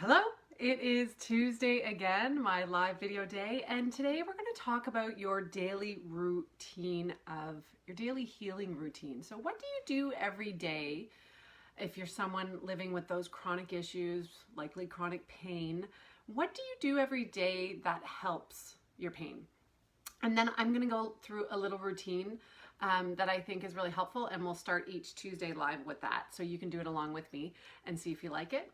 Hello, it is Tuesday again, my live video day, and today we're going to talk about your daily routine of your daily healing routine. So what do you do every day if you're someone living with those chronic issues, likely chronic pain? What do you do every day that helps your pain? And then I'm going to go through a little routine that I think is really helpful, and we'll start each Tuesday live with that. So you can do it along with me and see if you like it.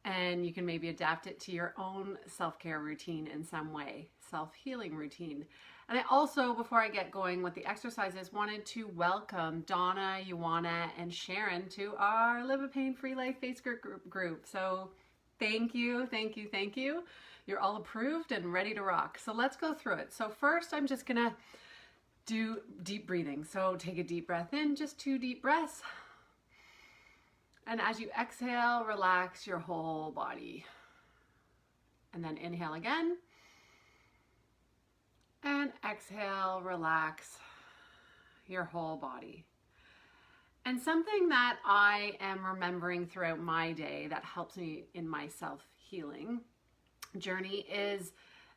And you can maybe adapt it to your own self-care routine in some way, self-healing routine. And I also, before I get going with the exercises, wanted to welcome Donna, Ioana, and Sharon to our Live a Pain-Free Life Facebook group. So thank you, thank you, thank you. You're all approved and ready to rock. So let's go through it. So first, I'm just gonna do deep breathing. So take a deep breath in, just 2 deep breaths. And as you exhale, relax your whole body. And then inhale again. And exhale, relax your whole body. And something that I am remembering throughout my day that helps me in my self-healing journey is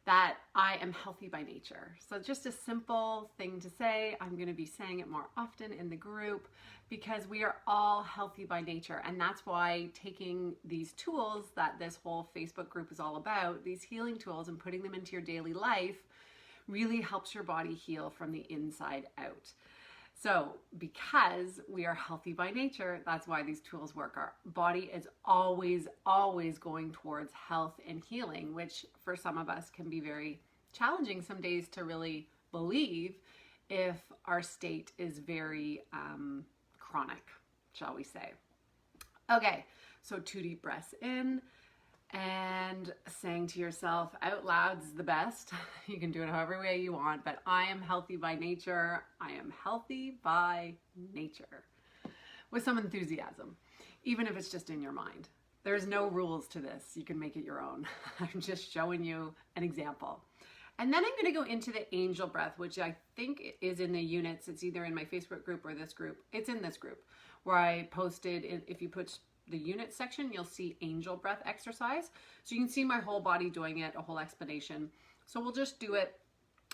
that I am healthy by nature. So just a simple thing to say. I'm going to be saying it more often in the group because we are all healthy by nature. And that's why taking these tools that this whole Facebook group is all about, these healing tools, and putting them into your daily life really helps your body heal from the inside out. So because we are healthy by nature, that's why these tools work. Our body is always, always going towards health and healing, which for some of us can be very challenging some days to really believe if our state is very chronic, shall we say. Okay, so 2 deep breaths in. And saying to yourself out loud is the best. You can do it however way you want, but I am healthy by nature. I am healthy by nature. With some enthusiasm, even if it's just in your mind. There's no rules to this. You can make it your own. I'm just showing you an example. And then I'm going to go into the angel breath, which I think is in the units. It's either in my Facebook group or this group. It's in this group where I posted, if you put the unit section, you'll see angel breath exercise. So you can see my whole body doing it, a whole explanation. So we'll just do it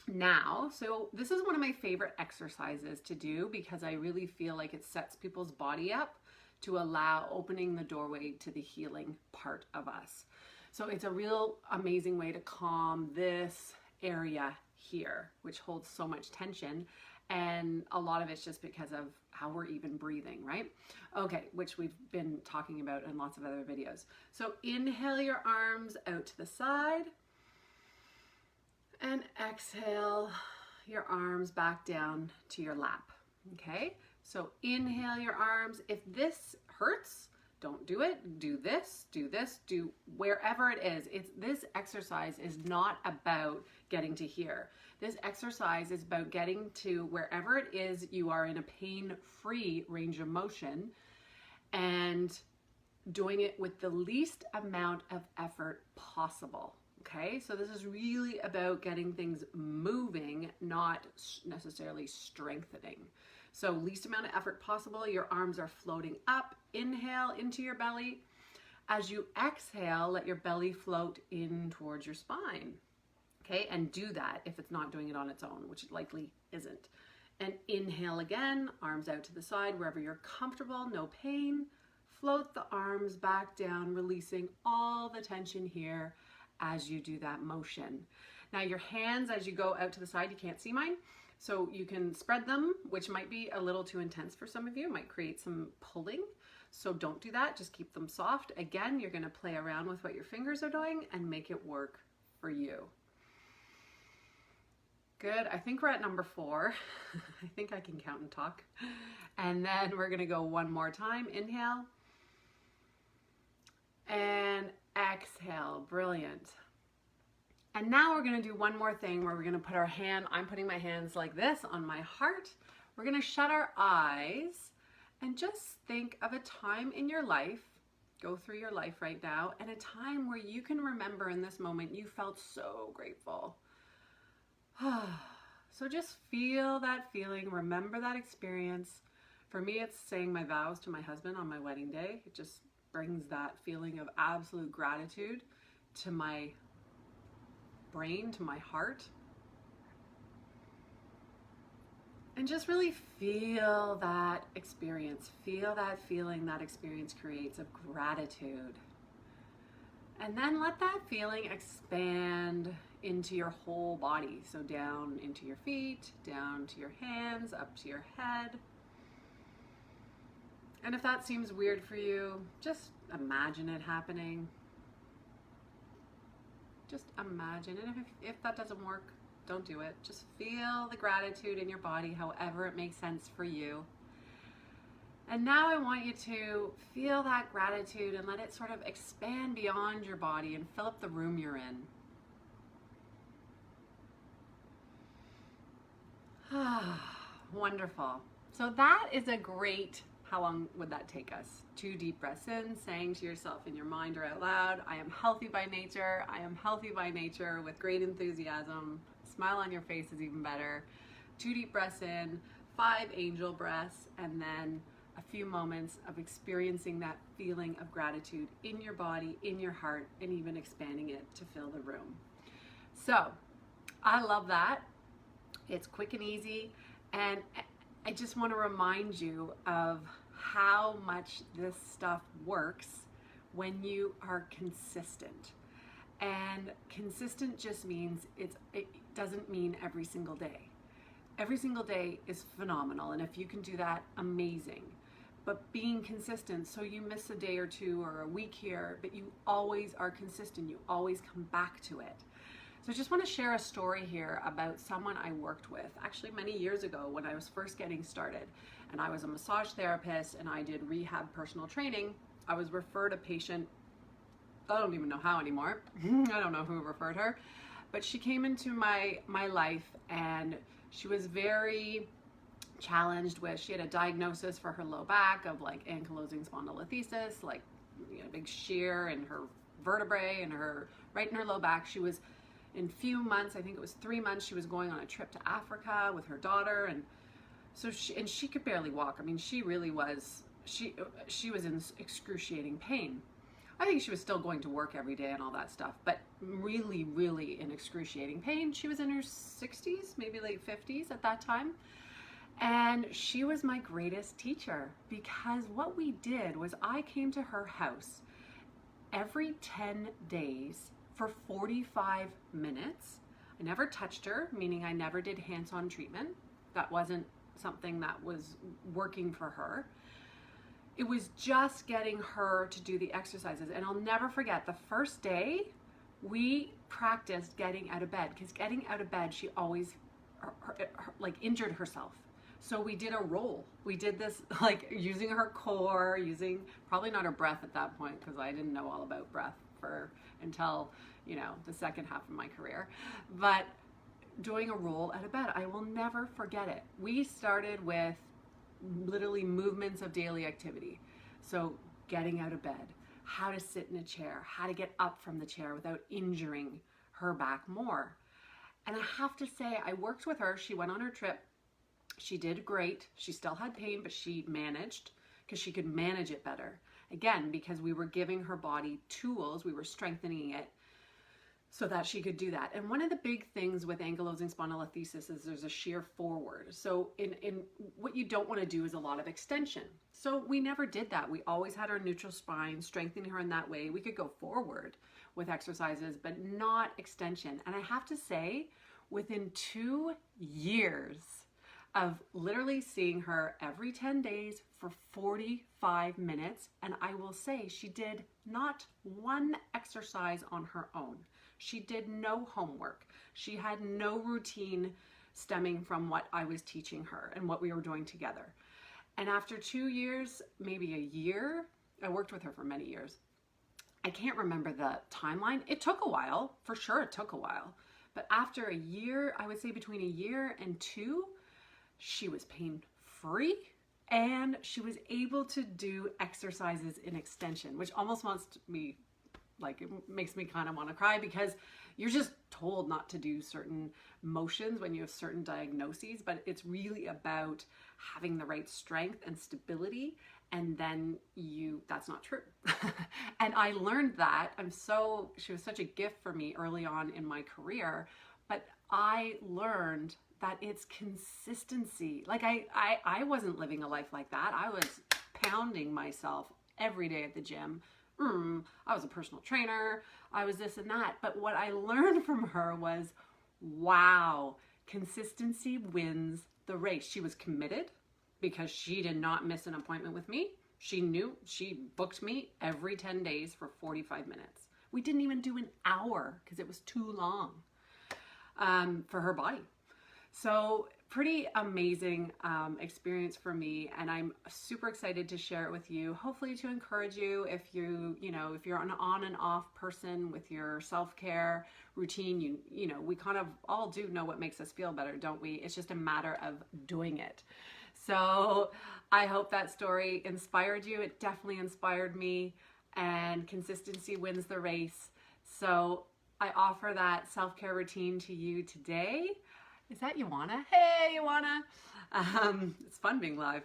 now. So this is one of my favorite exercises to do because I really feel like it sets people's body up to allow opening the doorway to the healing part of us. So it's a real amazing way to calm this area here, which holds so much tension. And a lot of it's just because of how we're even breathing, right? Okay, which we've been talking about in lots of other videos. So inhale your arms out to the side and exhale your arms back down to your lap, okay? So inhale your arms. If this hurts, don't do it. Do this, do wherever it is. This exercise is not about getting to here. This exercise is about getting to wherever it is you are in a pain-free range of motion and doing it with the least amount of effort possible. Okay, so this is really about getting things moving, not necessarily strengthening. So least amount of effort possible. Your arms are floating up. Inhale into your belly. As you exhale, let your belly float in towards your spine. Okay, and do that if it's not doing it on its own, which it likely isn't. And inhale again, arms out to the side, wherever you're comfortable, no pain. Float the arms back down, releasing all the tension here as you do that motion. Now your hands, as you go out to the side, you can't see mine, so you can spread them, which might be a little too intense for some of you, might create some pulling. So don't do that, just keep them soft. Again, you're gonna play around with what your fingers are doing and make it work for you. Good, I think we're at number 4. I think I can count and talk. And then we're gonna go one more time. Inhale. And exhale, brilliant. And now we're gonna do one more thing where we're gonna put our hand, I'm putting my hands like this on my heart. We're gonna shut our eyes and just think of a time in your life, go through your life right now, and a time where you can remember in this moment you felt so grateful. So just feel that feeling, remember that experience. For me, it's saying my vows to my husband on my wedding day. It just brings that feeling of absolute gratitude to my brain, to my heart. And just really feel that experience. Feel that feeling that experience creates of gratitude. And then let that feeling expand into your whole body. So down into your feet, down to your hands, up to your head. And if that seems weird for you, just imagine it happening. Just imagine it. If that doesn't work, don't do it. Just feel the gratitude in your body, however it makes sense for you. And now I want you to feel that gratitude and let it sort of expand beyond your body and fill up the room you're in. Wonderful. So that is a great, how long would that take us? 2 deep breaths in, saying to yourself in your mind or out loud, I am healthy by nature. I am healthy by nature, with great enthusiasm. Smile on your face is even better. 2 deep breaths in, 5 angel breaths, and then a few moments of experiencing that feeling of gratitude in your body, in your heart, and even expanding it to fill the room. So I love that. It's quick and easy. And I just want to remind you of how much this stuff works when you are consistent. And consistent just means it doesn't mean every single day. Every single day is phenomenal, and if you can do that, amazing. But being consistent, so you miss a day or 2 or a week here, but you always are consistent, you always come back to it. So I just want to share a story here about someone I worked with actually many years ago when I was first getting started. And I was a massage therapist and I did rehab personal training. I was referred a patient, I don't even know how anymore. I don't know who referred her, but she came into my life and she was very challenged with, she had a diagnosis for her low back of like ankylosing spondylolisthesis, like, you know, big shear in her vertebrae and her, right in her low back. She was, in few months, I think it was 3 months, she was going on a trip to Africa with her daughter, and so she could barely walk. I mean, she really was, she was in excruciating pain. I think she was still going to work every day and all that stuff, but really, really in excruciating pain. She was in her 60s, maybe late 50s at that time. And she was my greatest teacher, because what we did was I came to her house every 10 days for 45 minutes. I never touched her, meaning I never did hands-on treatment. That wasn't something that was working for her. It was just getting her to do the exercises. And I'll never forget, the first day we practiced getting out of bed, because getting out of bed, she always like injured herself. So we did a roll. We did this like using her core, using probably not her breath at that point, because I didn't know all about breath until, you know, the second half of my career. But doing a roll out of bed, I will never forget it. We started with literally movements of daily activity. So getting out of bed, how to sit in a chair, how to get up from the chair without injuring her back more. And I have to say, I worked with her. She went on her trip. She did great. She still had pain, but she managed, because she could manage it better. Again, because we were giving her body tools, we were strengthening it so that she could do that. And one of the big things with ankylosing spondylolisthesis is there's a shear forward. So in what you don't want to do is a lot of extension. So we never did that. We always had our neutral spine, strengthening her in that way. We could go forward with exercises, but not extension. And I have to say, within 2 years of literally seeing her every 10 days for 45 minutes, and I will say she did not one exercise on her own. She did no homework. She had no routine stemming from what I was teaching her and what we were doing together. And after 2 years, maybe a year, I worked with her for many years. I can't remember the timeline. It took a while, for sure it took a while. But after a year, I would say between a year and 2, she was pain-free, and she was able to do exercises in extension, which almost wants me, like, it makes me kind of want to cry, because you're just told not to do certain motions when you have certain diagnoses, but it's really about having the right strength and stability and then that's not true. And I learned that. She was such a gift for me early on in my career, but I learned that it's consistency. Like I wasn't living a life like that. I was pounding myself every day at the gym. I was a personal trainer. I was this and that. But what I learned from her was, wow, consistency wins the race. She was committed because she did not miss an appointment with me. She knew, she booked me every 10 days for 45 minutes. We didn't even do an hour because it was too long for her body. So pretty amazing experience for me, and I'm super excited to share it with you. Hopefully to encourage you if if you're an on and off person with your self-care routine, we kind of all do know what makes us feel better, don't we? It's just a matter of doing it. So I hope that story inspired you. It definitely inspired me, and consistency wins the race. So I offer that self-care routine to you today. Is that Ioana? Hey, Ioana. It's fun being live.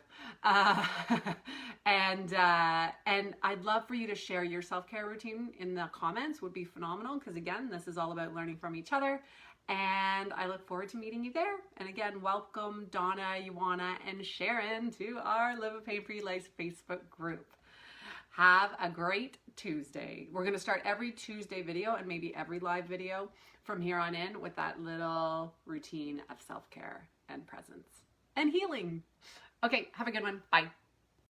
And I'd love for you to share your self-care routine in the comments. Would be phenomenal, because again, this is all about learning from each other. And I look forward to meeting you there. And again, welcome Donna, Ioana, and Sharon to our Live a Pain-Free Life Facebook group. Have a great Tuesday. We're going to start every Tuesday video and maybe every live video from here on in with that little routine of self-care and presence and healing. Okay, have a good one. Bye.